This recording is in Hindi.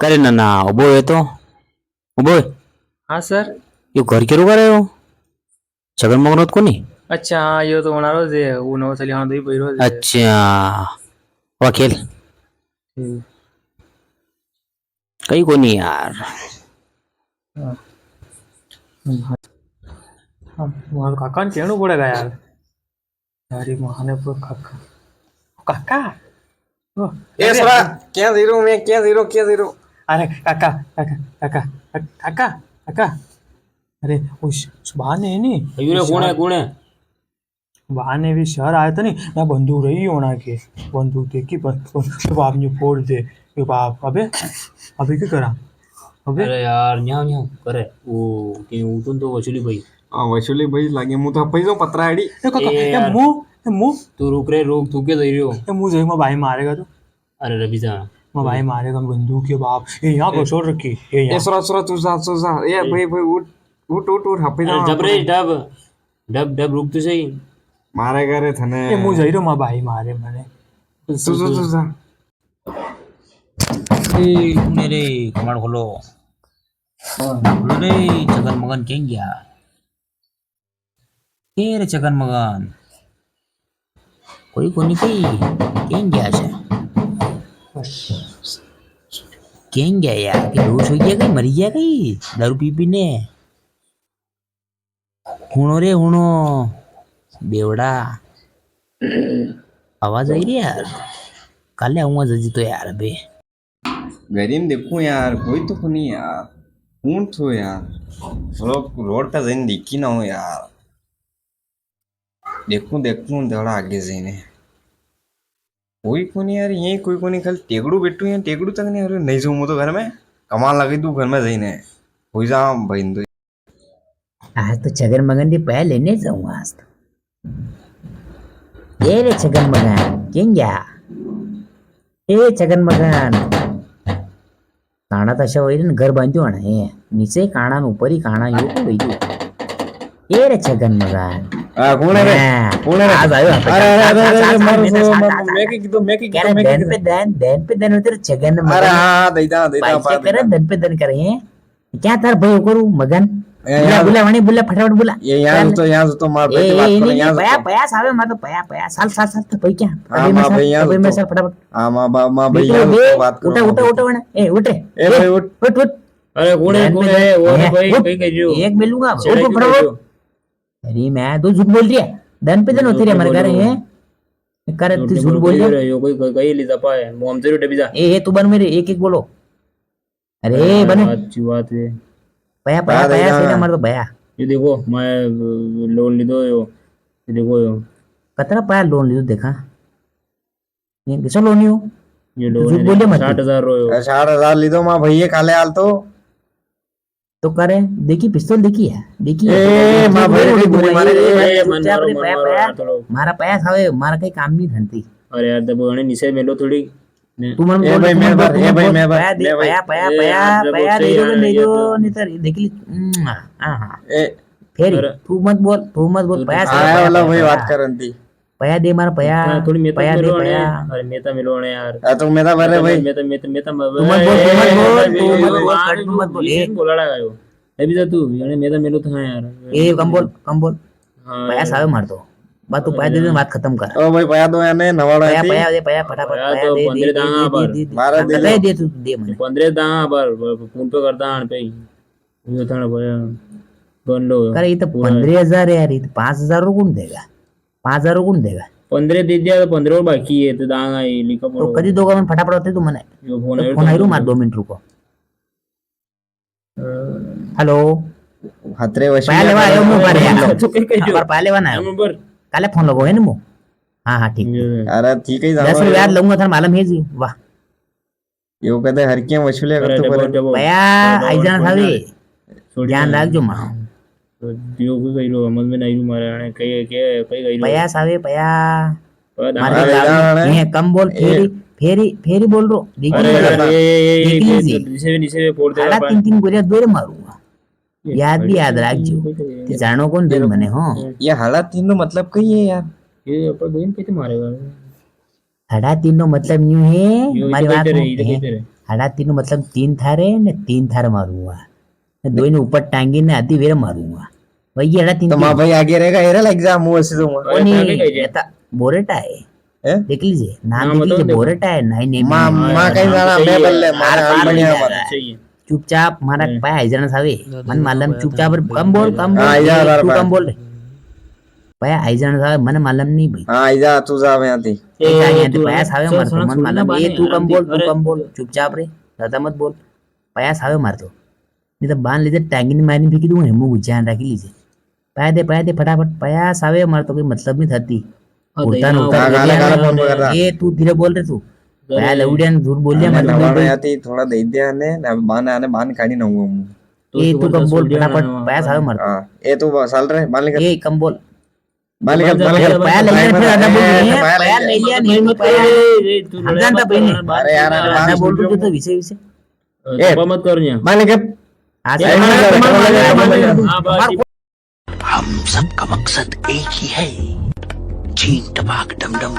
करे ना ना उबो है तो उबो हाँ सर. यो घर के रुका रहे हो छगन मगनोत को नहीं अच्छा हाँ यो तो होणार होते नव साली हाँ दही पहिरो अच्छा वा खेल कहीं को नहीं यार કાકા ને કેણું પડે યાર તારી માને પર કાકા કાકા ए सरा क्या जीरो में क्या जीरो अरे काका काका काका काका काका अरे उस बहाने है नी कौन है बहाने भी शहर आया था नी मैं बंदूक रही होना के बंदूक देखी बाप ने फोड़ दे ये बाप अबे अबे क्या करा अबे अरे यार न्याव न्याव करे वो कि उठून तो वसूली भाई वैशुली भाई लागे मु तो पैसो पत्रा आडी ए काका ए मुंह तू रुक रे रोक तू के दे रही हो ए मुंह जई में भाई मारेगा तो अरे रवि जा मैं भाई मारेगा बंदूक के बाप ये यहाँ को छोड़ रखी ये ए यहाँ सरा तू जा ए भाई उठ हपे जा डब रे डब डब डब रुक तो सही मारे करे थने ये मुंह जई रो मैं भाई मारे मैंने तू जा ए मेरे कमाड़ खोलो खोलो रे छगन मगन कें गया के रे छगन मगन कोई कोनी कई कें गया छे कें गया यार कि बेहोश हो गया कहीं मरी गया कहीं दारू पी पी ने हुणो रे हुणो बेवड़ा आवाज आई रही यार काले आऊंगा जजी तो यार बे गरीम देखो यार कोई तो नहीं यार कौन थो यार रोड पे जઈને दिखी ना हो यार देखूं थोड़ा आगे जઈને कोई को नहीं यार ये कोई को नहीं खाली टेगड़ू बैठू है टेगड़ू तक नहीं अरे नहीं जाऊँ तो घर में कमाल लगी तू घर में जઈને हो जा भाई तो आज तो छगन मगन की पैर लेने जाऊंगा आज तो ये रे छगन मगन क्या ए छगन मगन काणा तशा वैर घर बांधू आना हे नीचे काणा ऊपर ही काणा यो को बैठू ये रे छगन मगन कौन है आज आयो अरे मैं की देन पे देन उतर छगन मगन अरे हां देता क्या करे देन पे देन करे क्या तार भाई करू मगन बुला वणी बुला फटाफट बुला ये यहाँ तो मार पे बात कर यहाँ पया पया सावे मा तो पया साल तो भाई क्या अबे मैं सर फटाफट हां मां भैया तो बात करो उठ वणे ए उठ रे ए भाई उठ अरे कौन है वो भाई कहीं कर रही हो एक मिलूंगा उठ फटाफट अरे मैं तो झूठ बोल रही है दन पे दन होती रे हमारे घर है कर तू झूठ बोल रही है कोई कहीं ले जा पाए मोम जरूर डबी जा ए तू बन मेरे एक बोलो अरे बने अच्छी बात है पया सेना मार तो भया ये देखो मैं लोन ली दो ये देखो यो कतरा पया लोन ली देखा ये किसो लोन यो ये झूठ लोन बोले मत 60,000 रो 60,000 ली दो मां भैया काले हाल तो करे देखी पिस्तौल देखी है देखी ए मां भैया गोली मारे मारा पया सावे मारा कई काम नहीं धनती अरे यार दबो ने नीचे मेलो थोड़ी तू मन ए भाई मैं पया दे दो नहीं तो देख ली हां ए फेरी तू मत बोल पया आया वाला वही बात करंती पया दे मारा पया थोड़ी मेता पया दे मेलो पया अरे मेता मेलो ने यार तो मेरा बारे भाई मेता मत बोल ए बोलाड़ा गयो अभी जा तू यानी मेता मेलो था यार ए कम बोल पया सावे मार दो बात तू पया दे दे बात खत्म कर ओ भाई पया दो याने नवाड़ा पया फटाफट पया तो 15 दांगा पर मारा दे तू दे મને 15 दांगा पर फोन पे करता हण पे यो थाने पया गंडो करे ये तो 15,000 यार ये तो 5,000 कोण देगा 5,000 कोण देगा 15 दे दिया तो 15 और बाकी है तो दांगा ये लिखा तो कधी दोघा पण फटाफट होते तू म्हणे यो फोन फोन आयरू मार 2 मिनिट रुको हेलो हतरे वशी पया लेवा आयो मु पारे यार तो कई कई पर पया लेवा ना आयो नंबर काले फोन लगो है ना मु हां ठीक अरे ठीक है 10 रुपया याद लऊंगा थार मालूम है जी वाह यो कहते हर के वसूले करतो पर पया आई जाना थावे ध्यान રાખજો માં दियो को कई रो समझ में नहीं रू मारे कई कई पया सावे पया मारे ये कम बोल फेरी बोल रो नीचे फोड़ दे 3 गोलियां दो मारूंगा याद भी याद રાખજો તે જાણો કોણ દે મને હો ये हालात तीन नो मतलब कही है यार ये अपन बहन कैसे मारेगा 3.5 નો मतलब न्यू है मारी बात 3.5 નો मतलब 3 थारे ने 3 थार मारूंगा ने 2 ने ऊपर टांगीने आधी वेर मारूंगा वही 3.5 तो माँ भाई आगे रहेगा एरा एग्जाम हुआ से तो कोणी बोरेटा आहे हैं? देख लीजिए नाम देख लीजिए बोरेटा है नहीं माँ माँ कहीं जाना मैं बल्ले मारा पार बढ़िया बढ़िया मारा चाहिए चुपचाप मारा पाय आईजन सावे मन मालम चुपचाप कम बोल हाँ, यार, यार, तू बात। कम बोल रे पाय आईजन सावे मन मालम नहीं भाई हाँ जा तू जा यहाँ थी पाया सावे मारतो मन मालम ए तू कम बोल चुपचाप रे ज्यादा मत बोल पाया सावे मारतो नहीं तो बांध लीजिए टैंगी मारनी फेंकी दूंगा हेमू गुजान रखी लीजिए पाया दे फटाफट पाया सावे मारतो कोई मतलब नहीं थती उड़ता हाँ, गाला गाला फोन पकड़ रहा ए तू धीरे बोल रे तू पाया लवडिया झूठ बोल लिया मैं मत नवाना आती थोड़ा दे दिया ने अब बान आने बान काढ़ी ना हुआ हूँ ए तू कम बोल फटाफट पाया सावे मारतो हाँ ए तू साल रहे बान लेकर ए कम बोल बान लेकर पाया ले लिया फिर आधा बोल रही है पाया ले पाया ले लिया नहीं तो पाया जानता पहले अरे यार आधा बोल रही तो विषय विषय मत करो यहाँ बान लेकर आज हम सबका मकसद एक ही है, चीन टपाक डम डम।